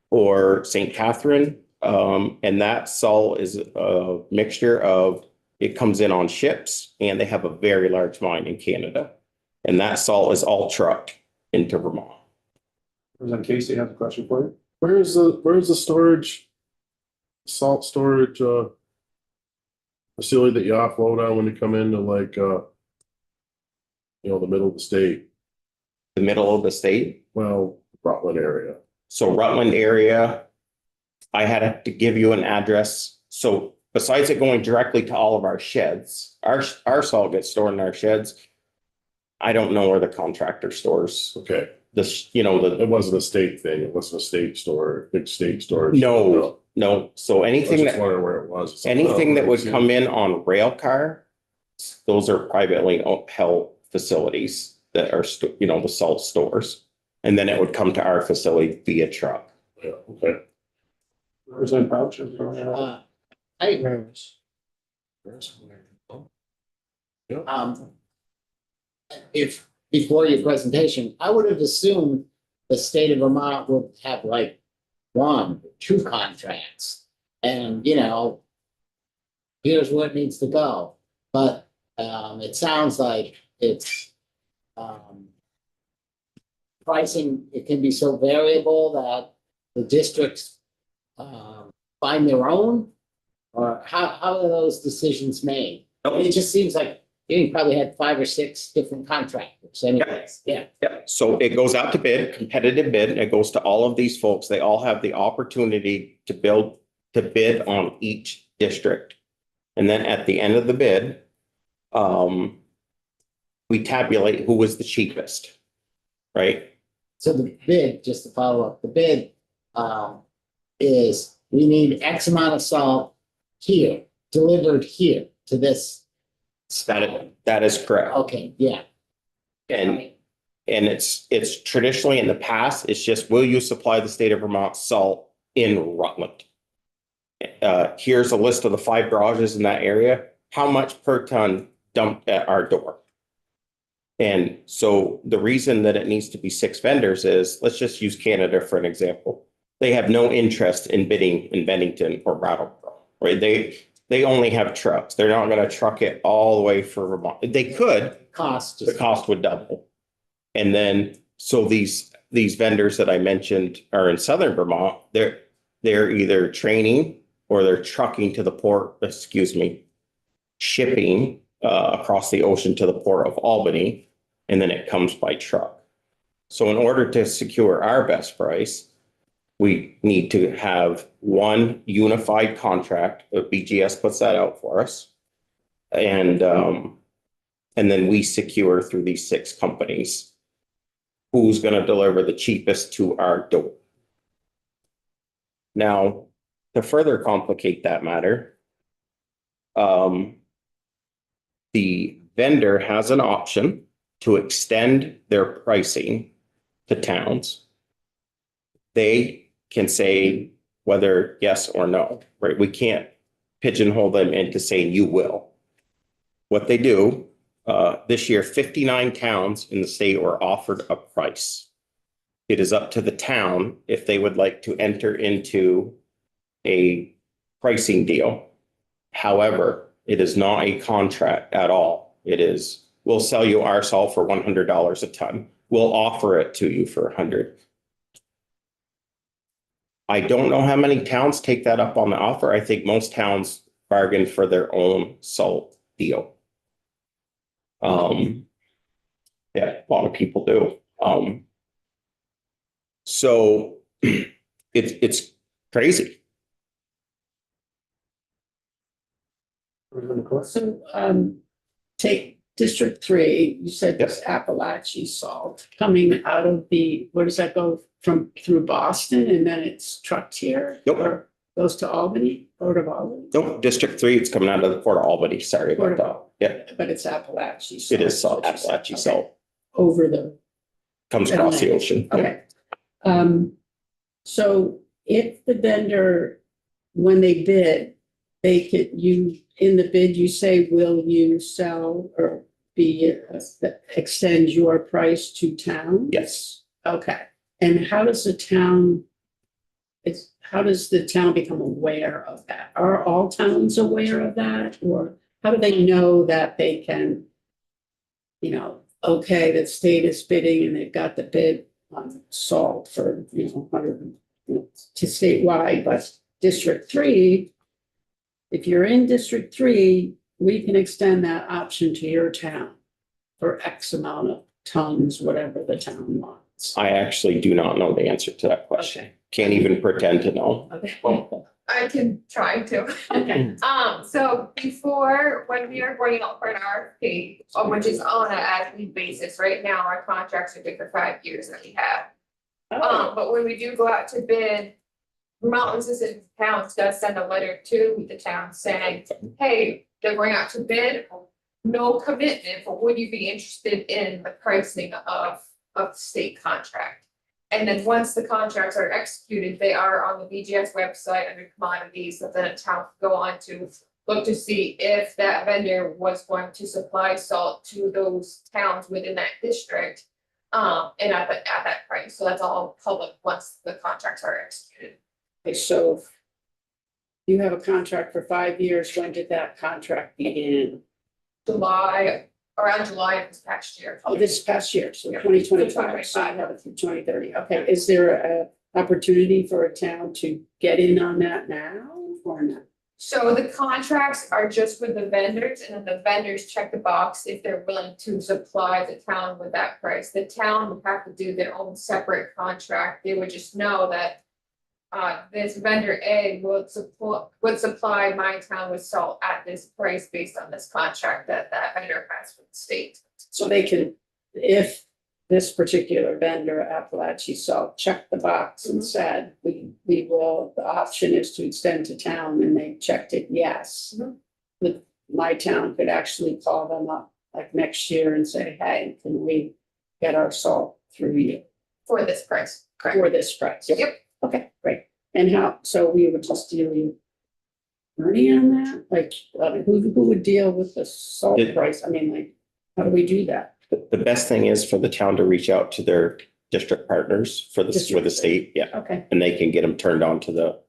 or St. Catherine. And that salt is a mixture of, it comes in on ships, and they have a very large mine in Canada. And that salt is all trucked into Vermont. Representative Casey has a question for you. Where's the storage, salt storage, facility that you offload on when you come into like, the middle of the state? The middle of the state. Well, Rutland area. So Rutland area, I had to give you an address. So besides it going directly to all of our sheds, our salt gets stored in our sheds. I don't know where the contractor stores Okay, this, it wasn't a state thing. It wasn't a state store, big state storage. no. So I was anything just that, wondering where it was. anything that would come in on rail car, those are privately held facilities that are, the salt stores. And then it would come to our facility via truck. Yeah, okay. Representative Crouch. If, before your presentation, I would have assumed the state of Vermont would have like 1, 2 contracts. And, here's where it needs to go. But it sounds like it's pricing, it can be so variable that the districts find their own, or how are those decisions made? It just seems like you probably had 5 or 6 different contractors anyways. Yeah. Yeah, so it goes out to bid, competitive bid, and it goes to all of these folks. They all have the opportunity to bid on each district. And then at the end of the bid, we tabulate who was the cheapest, right? So the bid, just to follow up, the bid is we need X amount of salt here, delivered here to this. That is correct. Okay, yeah. And it's traditionally in the past, it's just, will you supply the state of Vermont salt in Rutland? Here's a list of the 5 garages in that area. How much per ton dumped at our door? And so the reason that it needs to be 6 vendors is, let's just use Canada for an example. They have no interest in bidding in Bennington or Brattleboro, right? They only have trucks. They're not going to truck it all the way for Vermont. They could, the cost would double. And then, so these vendors that I mentioned are in southern Vermont. They're either training or they're trucking to the port, shipping across the ocean to the port of Albany, and then it comes by truck. So in order to secure our best price, we need to have one unified contract. BGS puts that out for us. And then we secure through these 6 companies who's going to deliver the cheapest to our door. Now, to further complicate that matter, the vendor has an option to extend their pricing to towns. They can say whether yes or no, right? We can't pigeonhole them into saying you will. What they do, this year, 59 towns in the state were offered a price. It is up to the town if they would like to enter into a pricing deal. However, it is not a contract at all. It is, we'll sell you our salt for $100 a ton. We'll offer it to you for $100. I don't know how many towns take that up on the offer. I think most towns bargain for their own salt deal. Yeah, a lot of people do. So it's crazy. So, take District 3, you said this Appalachia salt coming out of where does that go through Boston and then it's trucked here? Nope. Or goes to Albany, Port of Albany? Nope, District 3, it's coming out of the Port of Albany, sorry Port about of that. Albany. Yeah, But it's Appalachia salt. it is salt, which is- Appalachia okay. salt, Over the, comes across the ocean. okay. So if the vendor, when they bid, in the bid, you say, will you sell or extend your price to town? Yes, Okay, and how does the town become aware of that? Are all towns aware of that, or how do they know that they can, okay, the state is bidding and they've got the bid on salt for, 100, to statewide, but District 3, if you're in District 3, we can extend that option to your town for X amount of tons, whatever the town wants. I actually do not know the answer to that question. Can't even pretend to know. Okay. I can try to. Okay. So before, when we are going out for an RFP, which is on an as-need basis, right now, our contracts are good for 5 years that we have. But when we do go out to bid, Mountain Assistance Towns does send a letter to the town saying, hey, they're going out to bid. No commitment, but would you be interested in the pricing of the state contract? And then once the contracts are executed, they are on the BGS website under commodities, that then a town can go on to look to see if that vendor was going to supply salt to those towns within that district. And at that price, so that's all public once the contracts are executed. Okay, so if you have a contract for 5 years, when did that contract begin? Around July of this past year. Oh, this past year, so Yeah. 2025, so I have it through 2030. Okay, is there a opportunity for a town to get in on that now or not? So the contracts are just with the vendors, and then the vendors check the box if they're willing to supply the town with that price. The town would have to do their own separate contract. They would just know that this vendor A would supply my town with salt at this price based on this contract that vendor has with the state. So they can, if this particular vendor, Appalachia Salt, checked the box and said, we will, the option is to extend to town, and they checked it, yes. My town could actually call them up like next year and say, hey, can we get our salt through you For this price, correct? for this price? Yep. Okay, great. And how, so we would just deal with Ernie on that? Like, who would deal with the salt It- price? I mean, like, how do we do that? The best thing is for the town to reach out to their district partners for the state, yeah. Okay, And they can get them turned on to the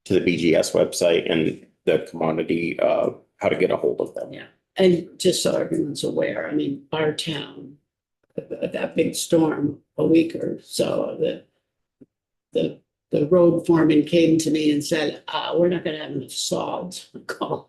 BGS website and the commodity, how to get a hold of them. yeah. And just so everyone's aware, I mean, our town, that big storm a week or so, the road foreman came to me and said, we're not gonna have enough salt. I called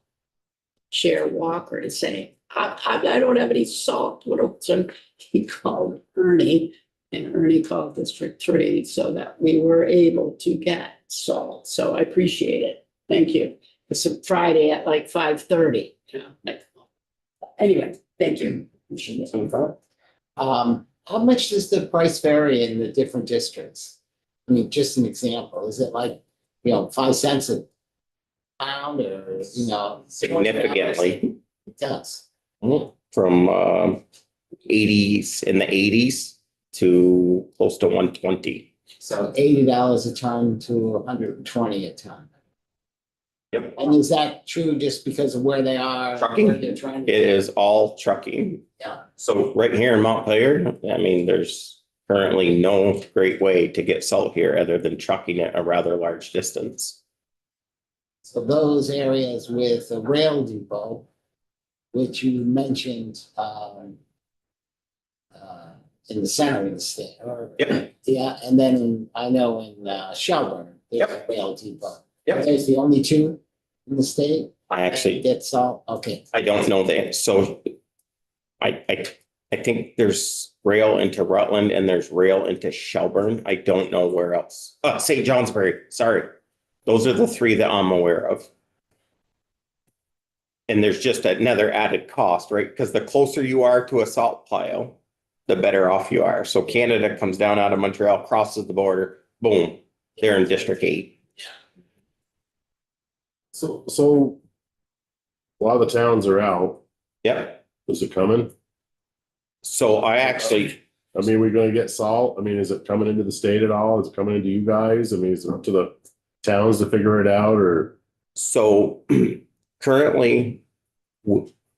Chair Walker to say, I don't have any salt. So he called Ernie, and Ernie called District 3 so that we were able to get salt. So I appreciate it. Thank you. It's a Friday at like 5:30, anyway, thank you. How much does the price vary in the different districts? I mean, just an example, is it like, 5 cents a pound or, Significantly. It does. From 80s, in the 80s to close to 120. So $80 a ton to $120 a ton. Yep. And is that true just because of where they are? Trucking. Where they're trying to- It is all trucking. Yeah. So right here in Montpelier, I mean, there's currently no great way to get salt here other than trucking it a rather large distance. So those areas with a rail depot, which you mentioned, in the center of the state, or, Yep. yeah, and then I know in Shelburne, there's a Yep. rail depot. Yep. There's the only two in the state. I actually, Get salt, okay. I don't know that. So I think there's rail into Rutland and there's rail into Shelburne. I don't know where else. St. Johnsbury, sorry. Those are the three that I'm aware of. And there's just another added cost, right? Because the closer you are to a salt pile, the better off you are. So Canada comes down out of Montreal, crosses the border, boom, they're in District 8. So a lot of the towns are out. Yep. Is it coming? So I actually, I mean, we're gonna get salt. I mean, is it coming into the state at all? Is it coming into you guys? I mean, is it up to the towns to figure it out or? so currently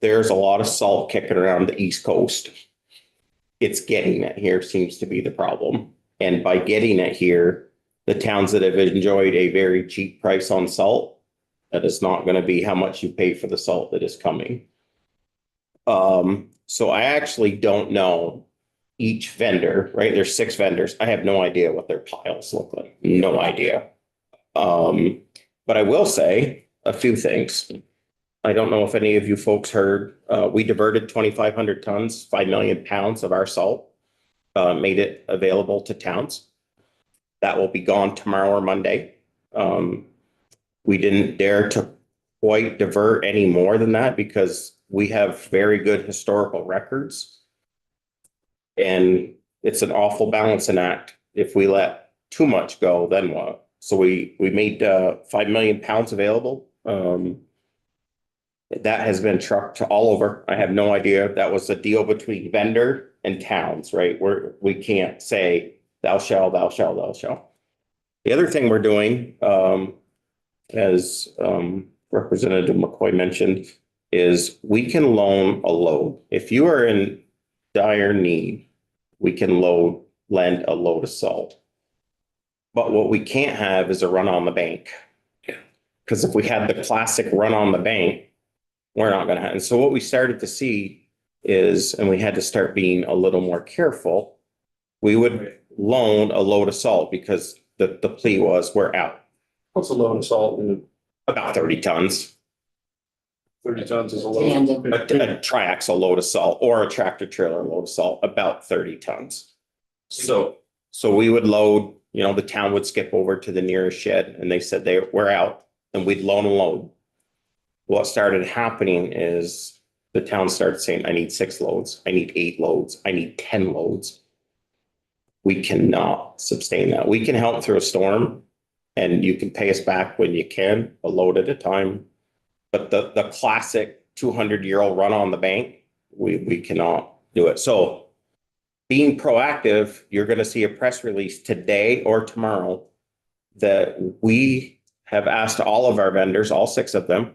there's a lot of salt kicking around the East Coast. It's getting it here seems to be the problem. And by getting it here, the towns that have enjoyed a very cheap price on salt, that is not going to be how much you pay for the salt that is coming. So I actually don't know each vendor, right? There's 6 vendors. I have no idea what their piles look like. No idea. But I will say a few things. I don't know if any of you folks heard, we diverted 2,500 tons, 5 million pounds of our salt, made it available to towns. That will be gone tomorrow or Monday. We didn't dare to quite divert any more than that because we have very good historical records. And it's an awful balancing act. If we let too much go, then what? So we made 5 million pounds available. That has been trucked all over. I have no idea. That was a deal between vendor and towns, right? We can't say thou shall, thou shall, thou shall. The other thing we're doing, as Representative McCoy mentioned, is we can loan a load. If you are in dire need, we can lend a load of salt. But what we can't have is a run on the bank. Because if we had the classic run on the bank, we're not going to have. And so what we started to see is, and we had to start being a little more careful, we would loan a load of salt because the plea was we're out. What's a load of salt in About 30 tons. 30 tons is a load? Tandem. A triaxle load of salt or a tractor trailer load of salt, about 30 tons. So we would load, the town would skip over to the nearest shed and they said we're out and we'd loan a load. What started happening is the town started saying, I need 6 loads. I need 8 loads. I need 10 loads. We cannot sustain that. We can help through a storm and you can pay us back when you can, a load at a time. But the classic 200-year-old run on the bank, we cannot do it. So being proactive, you're going to see a press release today or tomorrow that we have asked all of our vendors, all 6 of them,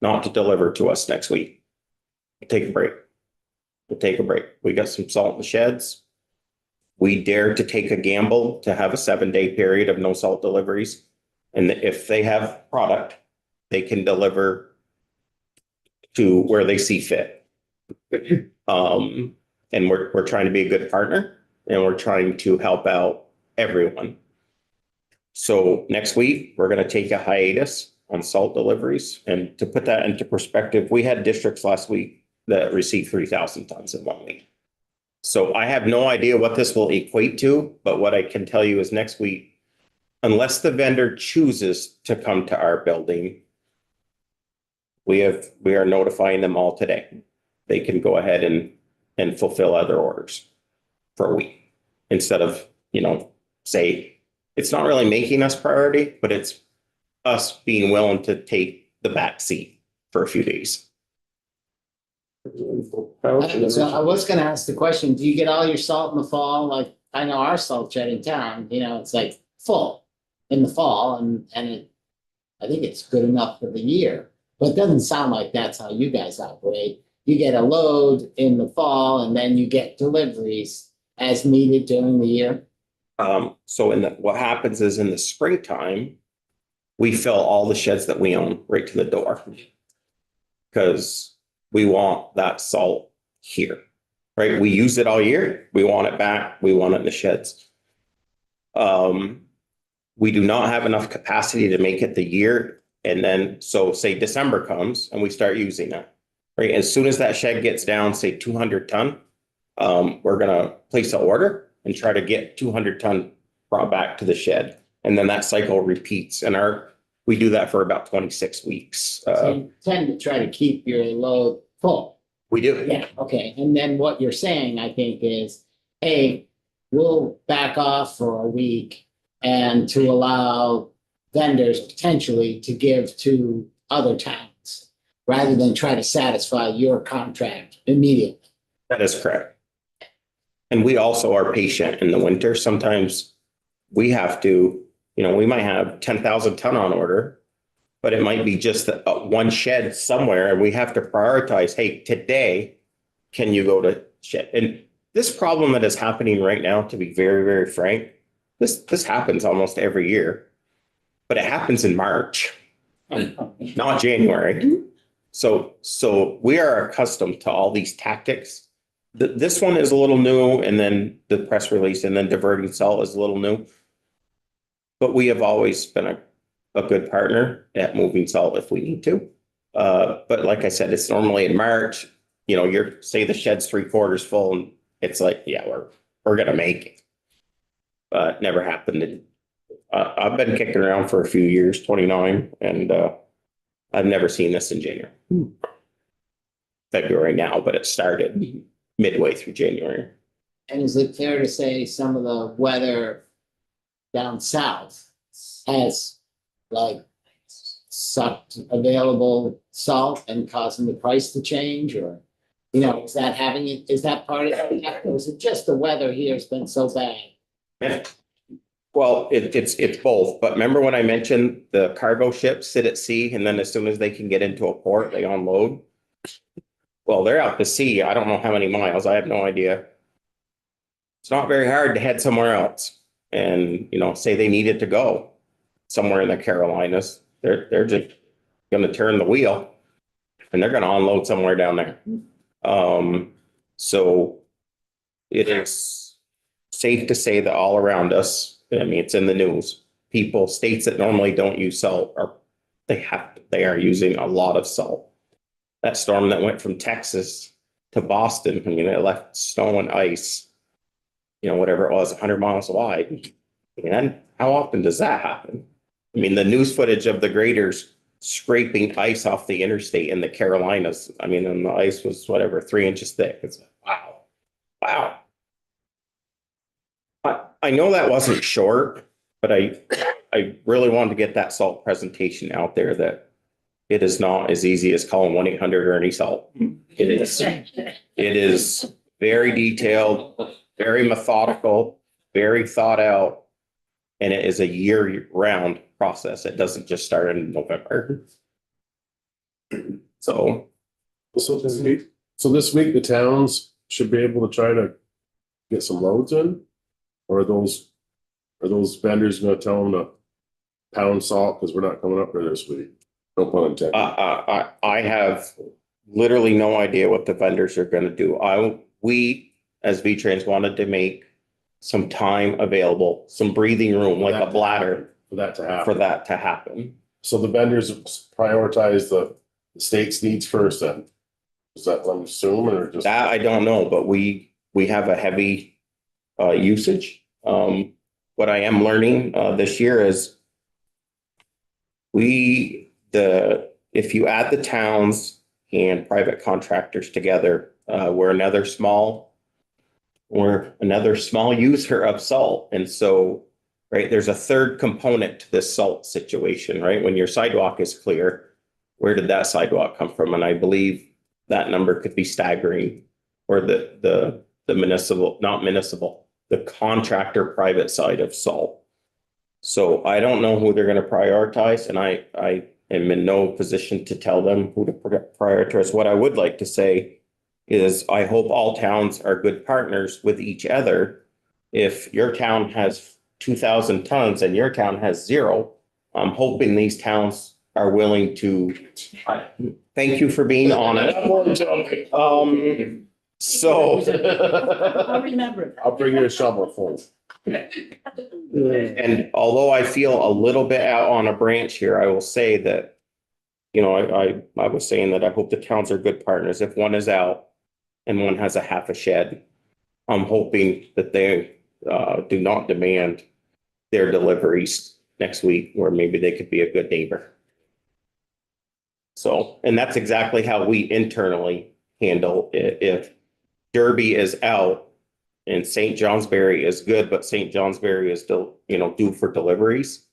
not to deliver to us next week. Take a break. We'll take a break. We got some salt in the sheds. We dared to take a gamble to have a 7-day period of no salt deliveries. And if they have product, they can deliver to where they see fit. And we're trying to be a good partner and we're trying to help out everyone. So next week, we're going to take a hiatus on salt deliveries. And to put that into perspective, we had districts last week that received 3,000 tons in 1 week. So I have no idea what this will equate to, but what I can tell you is next week, unless the vendor chooses to come to our building, we are notifying them all today. They can go ahead and fulfill other orders for a week instead of, say, it's not really making us priority, but it's us being willing to take the back seat for a few days. So I was gonna ask the question, do you get all your salt in the fall? Like, I know our salt shed in town, it's like full in the fall and I think it's good enough for the year. But it doesn't sound like that's how you guys operate. You get a load in the fall and then you get deliveries as needed during the year. So what happens is in the springtime, we fill all the sheds that we own right to the door. Because we want that salt here, right? We use it all year. We want it back. We want it in the sheds. We do not have enough capacity to make it the year. And then, so say December comes and we start using it, right? As soon as that shed gets down, say 200 ton, we're going to place an order and try to get 200 ton brought back to the shed. And then that cycle repeats. And our We do that for about 26 weeks. So you tend to try to keep your load full. We do. Yeah, okay, and then what you're saying, I think, is, hey, we'll back off for a week and to allow vendors potentially to give to other towns, rather than try to satisfy your contract immediately. That is correct. And we also are patient in the winter. Sometimes we have to, we might have 10,000 ton on order, but it might be just one shed somewhere and we have to prioritize, hey, today, can you go to shed? And this problem that is happening right now, to be very, very frank, this happens almost every year, but it happens in March, not January. So we are accustomed to all these tactics. This one is a little new, and then the press release and then diverting salt is a little new. But we have always been a good partner at moving salt if we need to. But like I said, it's normally in March, say the shed's 3/4 full and it's like, yeah, we're going to make it. But never happened. I've been kicking around for a few years, 29, and I've never seen this in January. February now, but it started midway through January. And is it fair to say some of the weather down south has like sucked available salt and causing the price to change, or, is that part of it? Or is it just the weather here has been so bad? Well, it's both, but remember when I mentioned the cargo ships sit at sea and then as soon as they can get into a port, they unload? Well, they're out to sea. I don't know how many miles. I have no idea. It's not very hard to head somewhere else and, say they needed to go somewhere in the Carolinas. They're just going to turn the wheel and they're going to unload somewhere down there. So it is safe to say that all around us, it's in the news, states that normally don't use salt they are using a lot of salt. That storm that went from Texas to Boston, it left snow and ice, whatever it was, 100 miles wide. And how often does that happen? The news footage of the graders scraping ice off the interstate in the Carolinas. And the ice was 3 inches thick. It's like, wow. I know that wasn't short, but I really wanted to get that salt presentation out there that it is not as easy as calling 1-800-ERNIE-SALT. It is very detailed, very methodical, very thought out, and it is a year-round process. It doesn't just start in November. So this week, the towns should be able to try to get some loads in? Or are those vendors gonna tell them to pound salt because we're not coming up there this week? No pun intended. I have literally no idea what the vendors are going to do. We as V-Trans wanted to make some time available, some breathing room, like a bladder For that to happen. for that to happen. So the vendors prioritize the state's needs first then? Is that what I'm assuming, or just? That I don't know, but we have a heavy usage. What I am learning this year is if you add the towns and private contractors together, we're another small user of salt. And so, right, there's a third component to this salt situation, right? When your sidewalk is clear, where did that sidewalk come from? And I believe that number could be staggering, or the contractor private side of salt. So I don't know who they're going to prioritize, and I am in no position to tell them who to prioritize. What I would like to say is I hope all towns are good partners with each other. If your town has 2,000 tons and your town has 0, I'm hoping these towns are willing to, thank you for being honest. I'll remember it. I'll bring you a shovel full. And although I feel a little bit out on a branch here, I will say that, I was saying that I hope the towns are good partners. If one is out and one has a half a shed, I'm hoping that they do not demand their deliveries next week where maybe they could be a good neighbor. So, and that's exactly how we internally handle it. If Derby is out and St. Johnsbury is good, but St. Johnsbury is still, due for deliveries,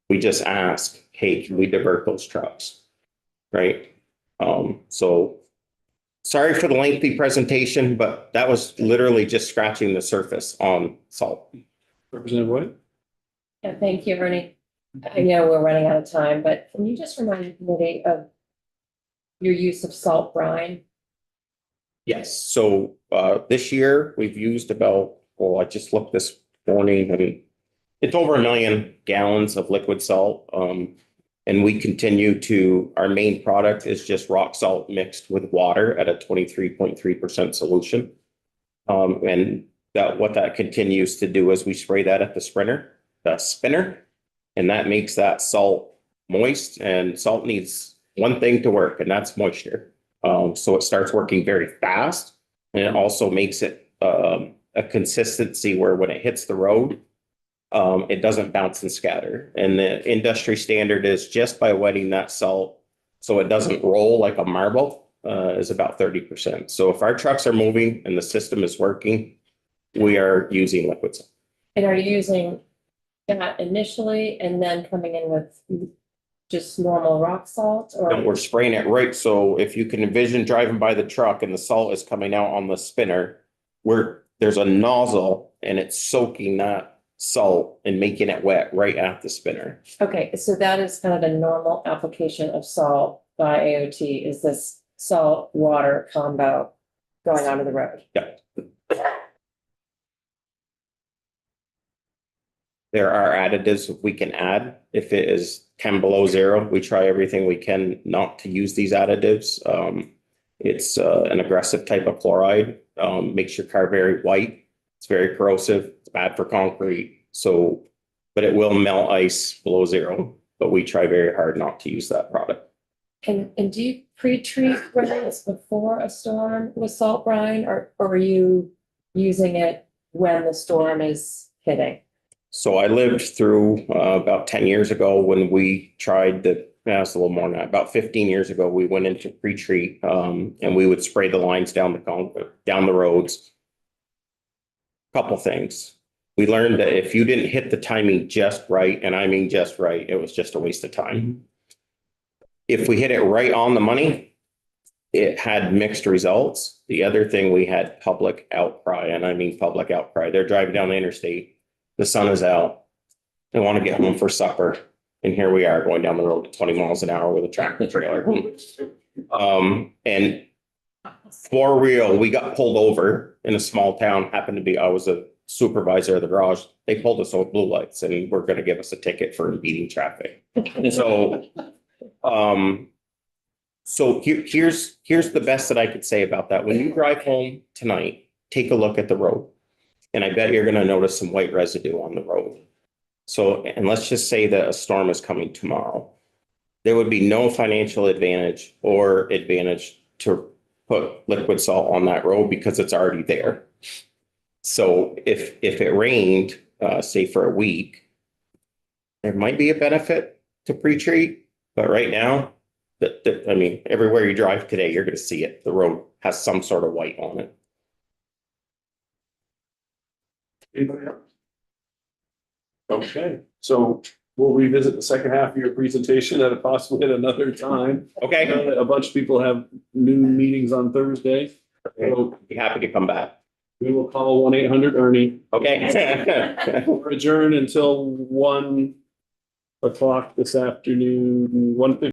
we just ask, hey, can we divert those trucks? Right? So sorry for the lengthy presentation, but that was literally just scratching the surface on salt. Representative White? Yeah, thank you, Ernie. I know we're running out of time, but can you just remind the committee of your use of salt brine? Yes, so this year we've used about, well, I just looked this morning and it's over 1 million gallons of liquid salt. And we continue to, our main product is just rock salt mixed with water at a 23.3% solution. And what that continues to do is we spray that at the spinner, and that makes that salt moist, and salt needs one thing to work, and that's moisture. So it starts working very fast, and it also makes it a consistency where when it hits the road, it doesn't bounce and scatter. And the industry standard is just by wetting that salt so it doesn't roll like a marble, is about 30%. So if our trucks are moving and the system is working, we are using liquid salt. And are you using that initially and then coming in with just normal rock salt, or? And we're spraying it right. So if you can envision driving by the truck and the salt is coming out on the spinner, there's a nozzle and it's soaking that salt and making it wet right at the spinner. Okay, so that is kind of the normal application of salt by AOT, is this salt water combo going onto the road? Yeah. There are additives we can add. If it is 10 below zero, we try everything we can not to use these additives. It's an aggressive type of chloride, makes your car very white. It's very corrosive. It's bad for concrete. So, but it will melt ice below zero, but we try very hard not to use that product. And do you pre-treat roads before a storm with salt brine, or are you using it when the storm is hitting? So I lived through about 10 years ago when we tried it's a little more than that. About 15 years ago, we went into pre-treat and we would spray the lines down the roads. Couple things. We learned that if you didn't hit the timing just right, and I mean just right, it was just a waste of time. If we hit it right on the money, it had mixed results. The other thing, we had public outcry, and I mean public outcry. They're driving down the interstate. The sun is out. They want to get home for supper. And here we are going down the road at 20 miles an hour with a tractor trailer. And for real, we got pulled over in a small town, I was a supervisor of the garage. They pulled us over blue lights and were going to give us a ticket for impeding traffic. So, here's the best that I could say about that. When you drive home tonight, take a look at the road. And I bet you're going to notice some white residue on the road. So, and let's just say that a storm is coming tomorrow. There would be no financial advantage to put liquid salt on that road because it's already there. So if it rained, say for a week, there might be a benefit to pre-treat, but right now, I mean, everywhere you drive today, you're going to see it. The road has some sort of white on it. Anybody else? Okay, so we'll revisit the second half of your presentation possibly at another time. Okay. I know that a bunch of people have noon meetings on Thursday. So Be happy to come back. we will call 1-800-ERNIE. Okay. We're adjourned until 1 o'clock this afternoon, 1:15.